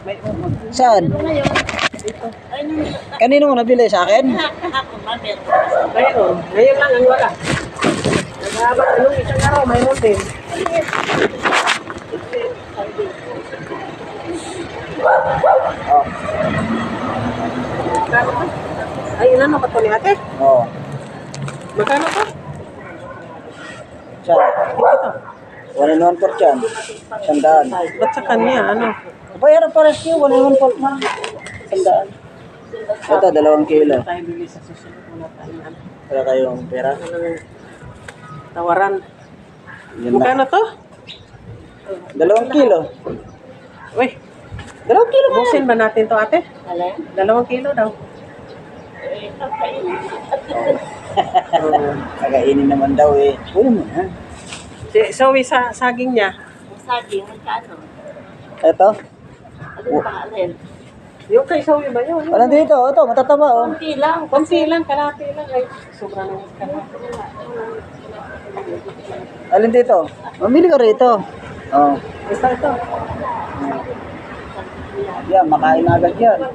May umag. Saan? Kanino mo nabili? Sa akin? Mayroon. Ngayon lang ang wala. Nag-aabang anong isang araw, mayroon din. Oh. Magkano ba? Ay, inano ka to ni ate? Oh. Magkano to? Saan? Ito. 1 and 1 4 yan. 100. Ba't sa kanya, ano? Bayaran pares kayo. 1 and 1 4 na. 100. Ito, 2 kilo. Tayo bili sa susunod. Wala tayong ano. Wala kayong pera? Tawaran. Yan na. Magkano to? 2 kilo. Uy, 2 kilo ba? busin ba natin to ate? 2 kilo daw. Kakainin naman daw eh. Uy mo na. Si Zoe sa saging niya. Saging, magkano? Ito. Ano pangalan? Yung kay Zoe ba yun? Wala dito. Ito, matataba oh. Kunti lang. Konti lang, kalahati lang. Ay, sobra na yung kalahati. Alin dito? Mamili ka rito. Oh. Ito. Yan, makain na agad yan.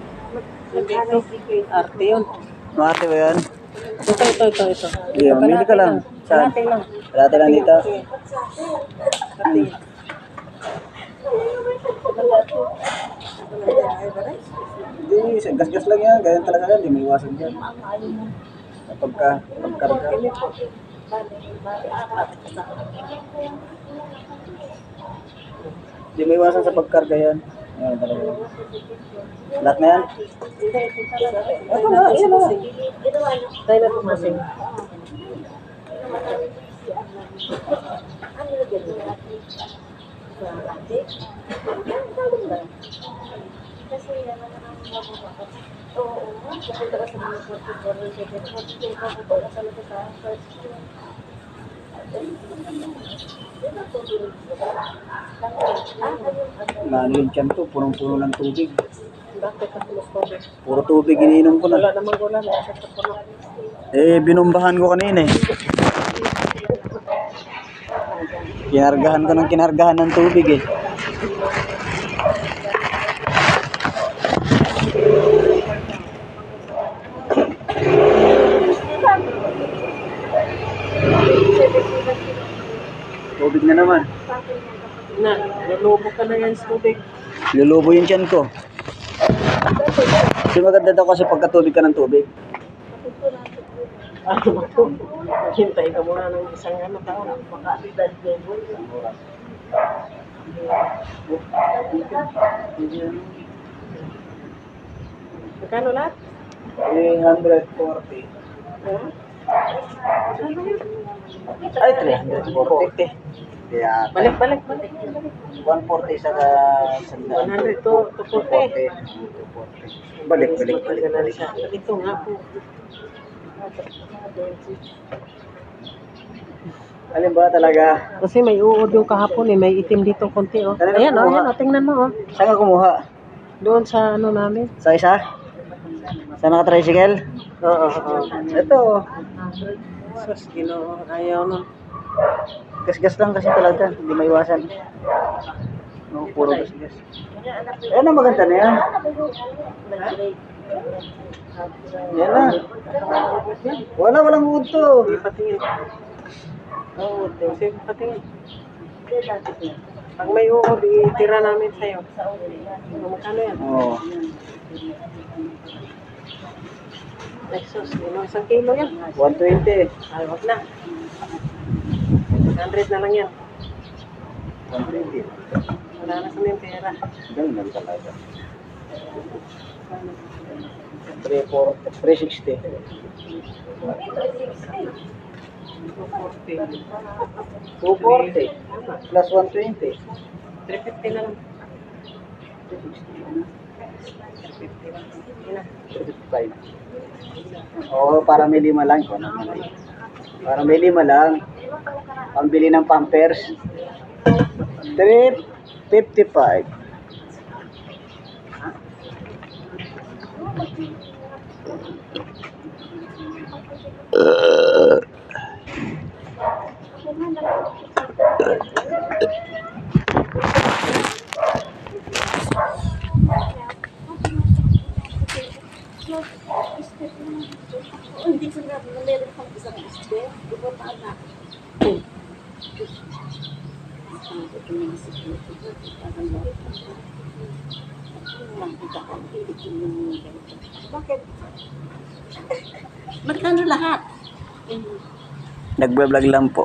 Ito. Arte yun. Mati ba yan? Ito. Iya, mamili ka lang. Saan? Kalahati lang. Kalahati lang dito. Arte. Hindi, gas-gas lang yan. Ganyan talaga yan. Hindi may iwasan dyan. Pagkarga. Hindi may iwasan sa pagkarga yan. Ayan talaga. Lahat na yan? Ito nga, yan na. Tayo na tumasing. Lalo yung tiyan to, punong-puno ng tubig. Bakit ang tulos-tulos? Puro tubig iniinom ko Wala na. namang gula. Nakasakit ko na. Binumbahan ko kanina eh. Kinargahan ko ng kinargahan ng tubig eh. Tubig na naman. Na, lulubo ka na yan sa tubig. Lulubo yung tiyan ko. Kasi maganda daw kasi pagkatubig ka ng tubig. Ano ba ito? Hintay ka muna ng isang ano taon. Makasidad niya mo. Magkano lahat? 340. Ay, 340. Kaya, Balik. 140 sa 100 to 240. 240. Balik. Ito nga po. Alin ba talaga? Kasi may uod yung kahapon eh. May itim dito konti oh. Kanina Ayan oh, kumuha. ayan oh. Tingnan mo oh. Saan ka kumuha? Doon sa ano namin. Sa isa? Sa naka-tricycle? Oo. Ito. Sus, Ginoo. Ayaw nun. Gas-gas lang kasi talaga. Hindi maiwasan. No, puro gas-gas. Ayan ang maganda na yan. Yan na. Walang wood to. Hindi patingin. Oo, kasi patingin. Pag may uod, itira namin sa'yo. Magkano yan? Oo. Ay, sus, isang kilo yan. 120. Ay, wag na. 100 na lang yan. 120. Wala na kami pera. Ganun lang talaga. 360. 240. 240. Plus 120. 350 na lang. 355. Oo, para may 5 lang. Para may 5 lang. Pambili ng Pampers. 355. Hindi ko na meron pang isang isbe. Di ba pa anak? Ito yung sikreto ko. Parang nakita ko. Hindi ko yung ganito. Bakit? Magkano lahat? Nagbablog lang po.